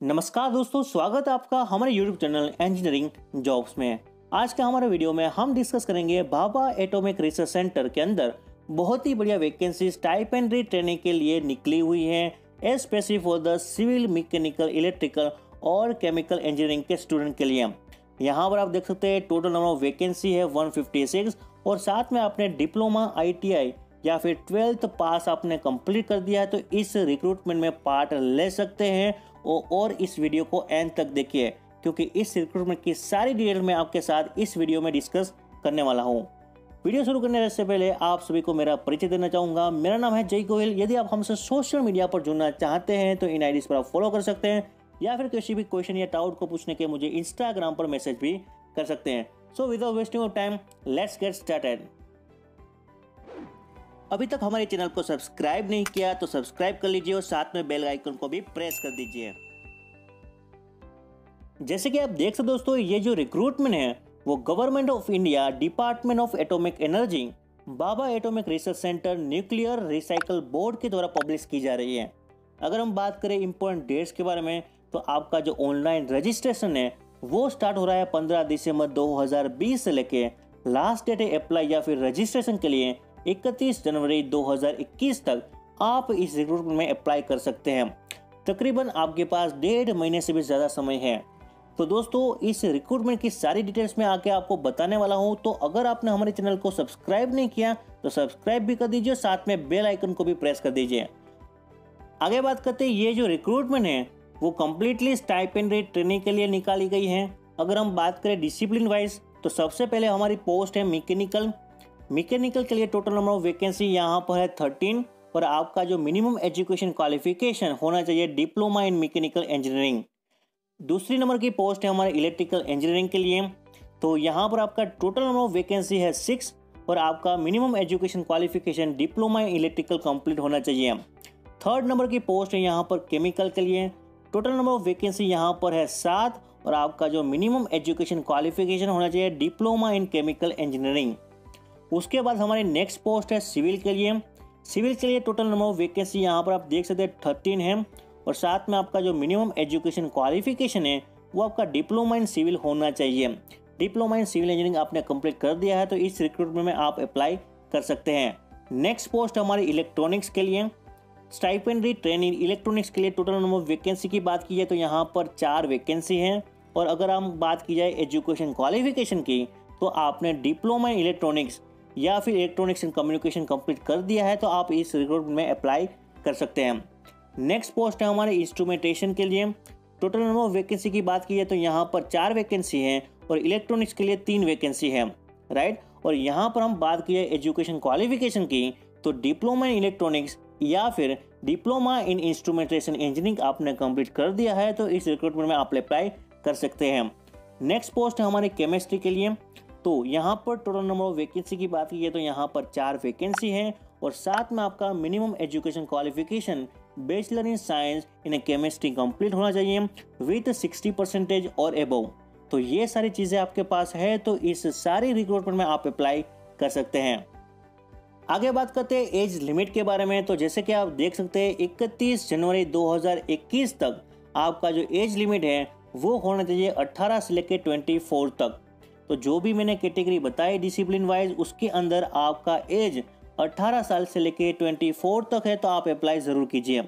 नमस्कार दोस्तों, स्वागत है आपका हमारे YouTube चैनल इंजीनियरिंग जॉब्स में। आज के हमारे वीडियो में हम डिस्कस करेंगे भाभा एटॉमिक रिसर्च सेंटर के अंदर बहुत ही बढ़िया वैकेंसी स्टाइपेंडरी ट्रेनिंग के लिए निकली हुई है, specially for the civil, mechanical, electrical और केमिकल इंजीनियरिंग के स्टूडेंट के लिए। यहाँ पर आप देख सकते हैं टोटल नंबर ऑफ वैकेंसी है 156 और साथ में आपने डिप्लोमा, ITI या फिर 12th पास आपने कंप्लीट कर दिया है तो इस रिक्रूटमेंट में पार्ट ले सकते हैं। और इस वीडियो को एंड तक देखिए क्योंकि इस रिक्रूटमेंट की सारी डिटेल मैं आपके साथ इस वीडियो में डिस्कस करने वाला हूं। वीडियो शुरू करने से पहले आप सभी को मेरा परिचय देना चाहूंगा। मेरा नाम है जय गोयल। यदि आप हमसे सोशल मीडिया पर जुड़ना चाहते हैं तो इन आईडीज पर आप फॉलो कर सकते हैं या फिर किसी भी क्वेश्चन या डाउट को पूछने के मुझे इंस्टाग्राम पर मैसेज भी कर सकते हैं। So without wasting of time let's get started. अभी तक हमारे चैनल को सब्सक्राइब नहीं किया तो सब्सक्राइब कर लीजिए और साथ में बेल आइकन को भी प्रेस कर दीजिए। जैसे कि आप देख सकते दोस्तों, ये जो रिक्रूटमेंट है वो government of India, department of atomic energy, Bhabha atomic research centre, nuclear recycle board के द्वारा पब्लिश की जा रही है। अगर हम बात करें इंपॉर्टेंट डेट्स के बारे में तो आपका जो ऑनलाइन रजिस्ट्रेशन है वो स्टार्ट हो रहा है 15 दिसंबर 2020 से लेके लास्ट डेट है अप्लाई या फिर रजिस्ट्रेशन के लिए 31 जनवरी 2021 तक आप इस रिक्रूटमेंट में अप्लाई कर सकते हैं। तकरीबन आपके पास 1.5 महीने से भी ज़्यादा समय है। तो दोस्तों, इस रिक्रूटमेंट की सारी डिटेल्स में आके आपको बताने वाला हूं। तो अगर आपने हमारे चैनल को सब्सक्राइब नहीं किया तो सब्सक्राइब भी कर दीजिए, साथ में बेल आइकन को भी प्रेस कर दीजिए। आगे बात करते हैं, ये जो रिक्रूटमेंट है वो कम्प्लीटली स्टाइपेंडरी ट्रेनिंग के लिए निकाली गई है। अगर हम बात करें डिसिप्लिन वाइज तो सबसे पहले हमारी पोस्ट है मैकेनिकल के लिए टोटल नंबर ऑफ वैकेंसी यहाँ पर है 13 और आपका जो मिनिमम एजुकेशन क्वालिफिकेशन होना चाहिए डिप्लोमा इन मैकेनिकल इंजीनियरिंग। दूसरी नंबर की पोस्ट है हमारे इलेक्ट्रिकल इंजीनियरिंग के लिए, तो यहाँ पर आपका टोटल नंबर ऑफ वैकेंसी है 6 और आपका minimum education qualification diploma in electrical complete होना चाहिए। थर्ड नंबर की पोस्ट है यहाँ पर केमिकल के लिए, टोटल नंबर ऑफ वैकेंसी यहाँ पर है 7 और आपका जो मिनिमम एजुकेशन क्वालिफिकेशन होना चाहिए डिप्लोमा इन केमिकल इंजीनियरिंग। उसके बाद हमारी नेक्स्ट पोस्ट है सिविल के लिए टोटल नंबर ऑफ वैकेंसी यहाँ पर आप देख सकते हैं 13 है और साथ में आपका जो मिनिमम एजुकेशन क्वालिफिकेशन है वो आपका डिप्लोमा इन सिविल होना चाहिए। डिप्लोमा इन सिविल इंजीनियरिंग आपने कंप्लीट कर दिया है तो इस रिक्रूटमेंट में आप अप्लाई कर सकते हैं। नेक्स्ट पोस्ट हमारी इलेक्ट्रॉनिक्स के लिए, स्टाइपेंडरी ट्रेनिंग इलेक्ट्रॉनिक्स के लिए टोटल नंबर ऑफ वैकेंसी की बात की जाए तो यहाँ पर 4 वैकेंसी हैं और अगर हम बात की जाए एजुकेशन क्वालिफिकेशन की तो आपने डिप्लोमा इन इलेक्ट्रॉनिक्स या फिर इलेक्ट्रॉनिक्स एंड कम्युनिकेशन कंप्लीट कर दिया है तो आप इस रिक्रूटमेंट में अप्लाई कर सकते हैं। नेक्स्ट पोस्ट है हमारे इंस्ट्रूमेंटेशन के लिए, टोटल नंबर ऑफ वैकेंसी की बात की जाए तो यहाँ पर 4 वैकेंसी हैं और इलेक्ट्रॉनिक्स के लिए 3 वैकेंसी है, राइट। और यहाँ पर हम बात की जाए एजुकेशन क्वालिफिकेशन की तो डिप्लोमा इन इलेक्ट्रॉनिक्स या फिर डिप्लोमा इन इंस्ट्रूमेंटेशन इंजीनियरिंग आपने कंप्लीट कर दिया है तो इस रिक्रूटमेंट में आप अप्लाई कर सकते हैं। नेक्स्ट पोस्ट है हमारे केमिस्ट्री के लिए, तो यहाँ पर टोटल नंबर ऑफ वैकेंसी की बात की है तो यहाँ पर 4 वैकेंसी हैं और साथ में आपका minimum education qualification bachelor in science in chemistry complete होना चाहिए विथ 60% और एबव। तो ये सारी चीज़ें आपके पास है तो इस सारी रिक्रूटमेंट में आप अप्लाई कर सकते हैं। आगे बात करते हैं एज लिमिट के बारे में, तो जैसे कि आप देख सकते हैं 31 जनवरी 2021 तक आपका जो एज लिमिट है वो होना चाहिए 18 से लेकर 24 तक। तो जो भी मैंने कैटेगरी बताई डिसिप्लिन वाइज उसके अंदर आपका एज 18 साल से लेके 24 तक है तो आप अप्लाई ज़रूर कीजिए।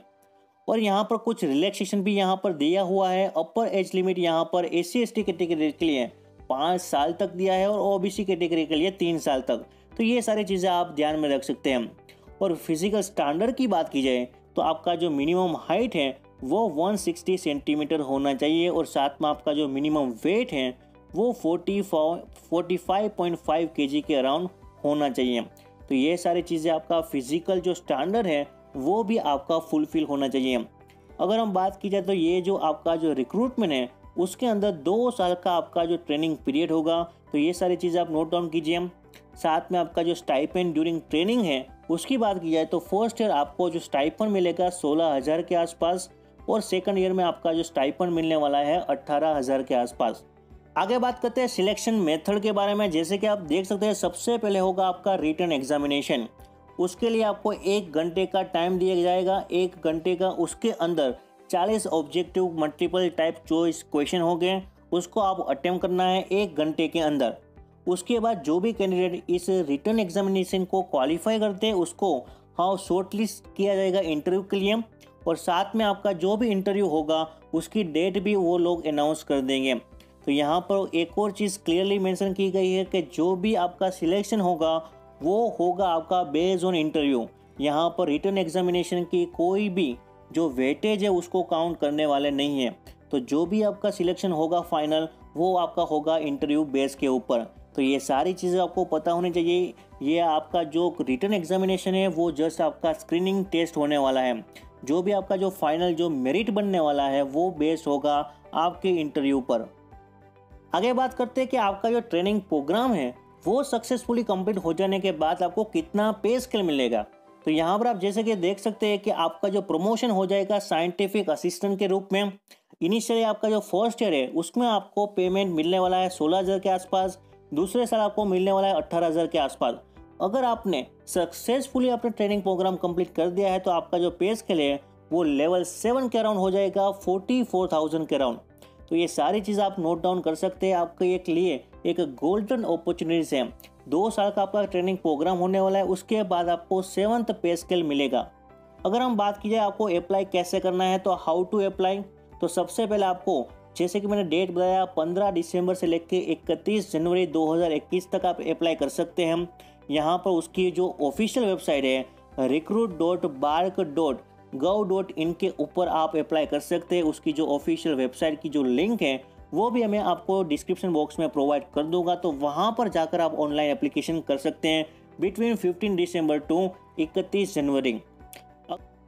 और यहाँ पर कुछ रिलैक्सेशन भी यहाँ पर दिया हुआ है। अपर एज लिमिट यहाँ पर SC/ST कैटेगरी के लिए 5 साल तक दिया है और OBC कैटेगरी के लिए 3 साल तक। तो ये सारी चीज़ें आप ध्यान में रख सकते हैं। और फिजिकल स्टैंडर्ड की बात की जाए तो आपका जो मिनिमम हाइट है वो 160 सेंटीमीटर होना चाहिए और साथ में आपका जो मिनिमम वेट है वो 45.5 kg के अराउंड होना चाहिए। तो ये सारी चीज़ें आपका फिजिकल जो स्टैंडर्ड है वो भी आपका फुलफिल होना चाहिए। अगर हम बात की जाए तो ये जो आपका जो रिक्रूटमेंट है उसके अंदर 2 साल का आपका जो ट्रेनिंग पीरियड होगा तो ये सारी चीज़ें आप नोट डाउन कीजिए। साथ में आपका जो स्टाइपेंड ड्यूरिंग ट्रेनिंग है उसकी बात की जाए तो फर्स्ट ईयर आपको जो स्टाइपेंड मिलेगा 16,000 के आसपास और सेकंड ईयर में आपका जो स्टाइपेंड मिलने वाला है 18,000 के आसपास। आगे बात करते हैं सिलेक्शन मेथड के बारे में। जैसे कि आप देख सकते हैं सबसे पहले होगा आपका रिटन एग्जामिनेशन। उसके लिए आपको 1 घंटे का टाइम दिया जाएगा। 1 घंटे का उसके अंदर 40 objective multiple type choice question हो गए, उसको आप अटेम्प्ट करना है 1 घंटे के अंदर। उसके बाद जो भी कैंडिडेट इस रिटन एग्जामिनेशन को क्वालिफाई करते हैं उसको शॉर्ट लिस्ट किया जाएगा इंटरव्यू के लिए, और साथ में आपका जो भी इंटरव्यू होगा उसकी डेट भी वो लोग अनाउंस कर देंगे। तो यहाँ पर एक और चीज़ क्लियरली मेंशन की गई है कि जो भी आपका सिलेक्शन होगा वो होगा आपका बेस्ड ऑन इंटरव्यू। यहाँ पर रिटन एग्जामिनेशन की कोई भी जो वेटेज है उसको काउंट करने वाले नहीं है। तो जो भी आपका सिलेक्शन होगा फाइनल वो आपका होगा इंटरव्यू बेस के ऊपर। तो ये सारी चीज़ें आपको पता होनी चाहिए। ये आपका जो रिटन एग्जामिनेशन है वो जस्ट आपका स्क्रीनिंग टेस्ट होने वाला है। जो भी आपका जो फाइनल जो मेरिट बनने वाला है वो बेस्ड होगा आपके इंटरव्यू पर। आगे बात करते हैं कि आपका जो ट्रेनिंग प्रोग्राम है वो सक्सेसफुली कंप्लीट हो जाने के बाद आपको कितना पे स्केल मिलेगा। तो यहाँ पर आप जैसे कि देख सकते हैं कि आपका जो प्रमोशन हो जाएगा साइंटिफिक असिस्टेंट के रूप में। इनिशियली आपका जो फर्स्ट ईयर है उसमें आपको पेमेंट मिलने वाला है 16,000 के आसपास, दूसरे साल आपको मिलने वाला है 18,000 के आसपास। अगर आपने सक्सेसफुली अपना ट्रेनिंग प्रोग्राम कंप्लीट कर दिया है तो आपका जो पे स्केल है वो लेवल 7 के अराउंड हो जाएगा 44,000 के अराउंड। तो ये सारी चीज़ आप नोट डाउन कर सकते हैं। आपके एक लिए एक गोल्डन अपॉर्चुनिटीज है। 2 साल का आपका ट्रेनिंग प्रोग्राम होने वाला है, उसके बाद आपको 7th पे स्केल मिलेगा। अगर हम बात की जाए आपको अप्लाई कैसे करना है तो हाउ टू अप्लाई, तो सबसे पहले आपको जैसे कि मैंने डेट बताया 15 दिसंबर से लेकर 31 जनवरी 2021 तक आप अप्लाई कर सकते हैं। यहाँ पर उसकी जो ऑफिशियल वेबसाइट है recruit.bark.gov.in के ऊपर आप अप्लाई कर सकते हैं। उसकी जो ऑफिशियल वेबसाइट की जो लिंक है वो भी मैं आपको डिस्क्रिप्शन बॉक्स में प्रोवाइड कर दूंगा, तो वहाँ पर जाकर आप ऑनलाइन एप्लीकेशन कर सकते हैं बिटवीन 15 दिसंबर टू 31 जनवरी।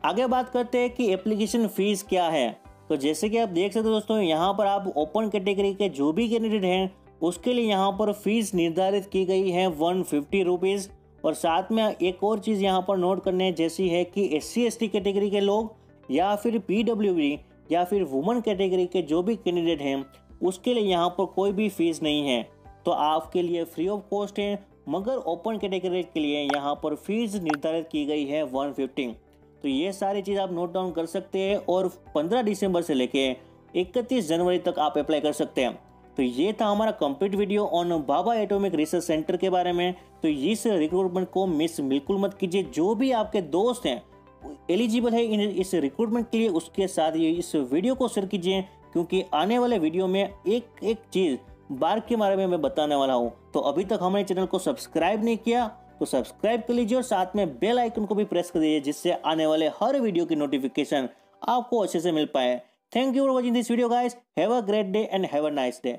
आगे बात करते हैं कि एप्लीकेशन फीस क्या है। तो जैसे कि आप देख सकते हो दोस्तों, यहाँ पर आप ओपन कैटेगरी के जो भी कैंडिडेट हैं उसके लिए यहाँ पर फीस निर्धारित की गई है 150 रुपीज़। और साथ में एक और चीज़ यहाँ पर नोट करने जैसी है कि SC/ST कैटेगरी के लोग या फिर PWD या फिर वुमेन कैटेगरी के जो भी कैंडिडेट हैं उसके लिए यहाँ पर कोई भी फीस नहीं है, तो आपके लिए फ्री ऑफ कॉस्ट है। मगर ओपन कैटेगरी के लिए यहाँ पर फीस निर्धारित की गई है 150। तो ये सारी चीज़ आप नोट डाउन कर सकते हैं और 15 दिसंबर से लेके 31 जनवरी तक आप अप्लाई कर सकते हैं। तो ये था हमारा complete video on Baba atomic research centre के बारे में। तो इस रिक्रूटमेंट को मिस बिल्कुल मत कीजिए। जो भी आपके दोस्त हैं एलिजिबल है इस रिक्रूटमेंट के लिए उसके साथ ये इस वीडियो को शेयर कीजिए, क्योंकि आने वाले वीडियो में एक एक चीज़ बार्क के बारे में मैं बताने वाला हूँ। तो अभी तक हमारे चैनल को सब्सक्राइब नहीं किया तो सब्सक्राइब कर लीजिए और साथ में बेल आइकन को भी प्रेस कर दीजिए, जिससे आने वाले हर वीडियो की नोटिफिकेशन आपको अच्छे से मिल पाए। Thank you for watching this video guys. Have a great day and have a nice day.